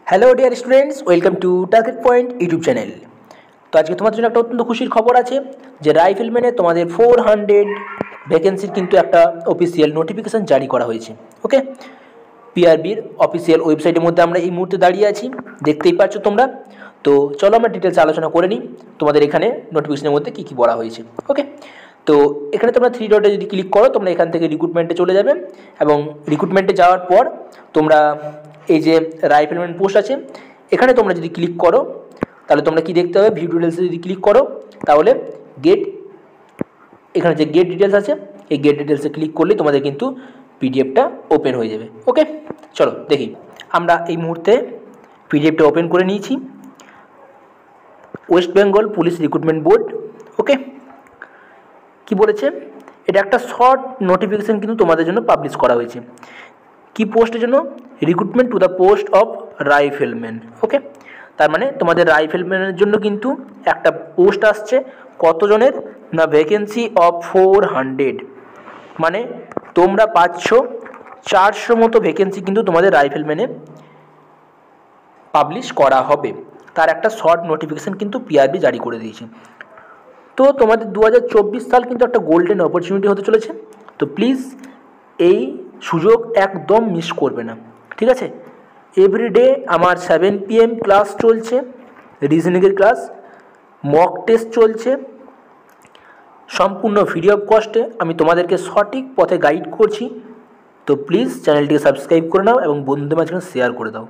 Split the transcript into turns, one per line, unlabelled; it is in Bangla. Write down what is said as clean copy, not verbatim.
Hello dear students, welcome to target point YouTube channel. তো আজকে তোমাদের জন্য একটা অত্যন্ত খুশির খবর আছে যে রাইফেলম্যানে তোমাদের 400 ভ্যাকেন্সির কিন্তু একটা অফিসিয়াল নোটিফিকেশান জারি করা হয়েছে। ওকে, পিআরবির অফিসিয়াল ওয়েবসাইটের মধ্যে আমরা এই মুহূর্তে দাঁড়িয়ে আছি, দেখতেই পাচ্ছ তোমরা। তো চলো আমরা ডিটেলস আলোচনা করে নিই তোমাদের এখানে নোটিফিকেশনের মধ্যে কী কী বলা হয়েছে। ওকে, তো এখানে তোমরা 3 ডটে যদি ক্লিক করো তোমরা এখান থেকে রিক্রুটমেন্টে চলে যাবে এবং রিক্রুটমেন্টে যাওয়ার পর তোমরা এই যে রাইফেলম্যান পোস্ট আছে এখানে তোমরা যদি ক্লিক করো তাহলে তোমরা কি দেখতে হবে, ভিউ ডিটেলসে যদি ক্লিক করো তাহলে এখানে যে গেট ডিটেলস আছে এই গেট ডিটেলসে ক্লিক করলে তোমাদের কিন্তু পিডিএফটা ওপেন হয়ে যাবে। ওকে, চলো দেখি। আমরা এই মুহূর্তে পিডিএফটা ওপেন করে নিয়েছি। West Bengal police recruitment board. Okay, কি বলেছে, এটা একটা শর্ট নোটিফিকেশান কিন্তু তোমাদের জন্য পাবলিশ করা হয়েছে। কি পোস্টের জন্য? Recruitment to the post of rifleman. Okay, তার মানে তোমাদের রাইফেলম্যানের জন্য কিন্তু একটা পোস্ট আসছে। কতজনের না? ভ্যাকেন্সি অফ 400, মানে তোমরা পাচ্ছ 400 মতো ভ্যাকেন্সি কিন্তু তোমাদের রাইফেলম্যানে পাবলিশ করা হবে। তার একটা শর্ট নোটিফিকেশান কিন্তু পিআরবি জারি করে দিয়েছে। তো তোমাদের 2024 সাল কিন্তু একটা গোল্ডেন অপরচুনিটি হতে চলেছে। তো প্লিজ এই সুযোগ একদম মিস করবে না, ঠিক আছে? এভরিডে আমার 7 PM ক্লাস চলছে, রিজনিংয়ের ক্লাস, মক টেস্ট চলছে, সম্পূর্ণ ফ্রি অফ কস্টে আমি তোমাদেরকে সঠিক পথে গাইড করছি। তো প্লিজ চ্যানেলটিকে সাবস্ক্রাইব করে নাও এবং বন্ধুদের মাঝখানে শেয়ার করে দাও।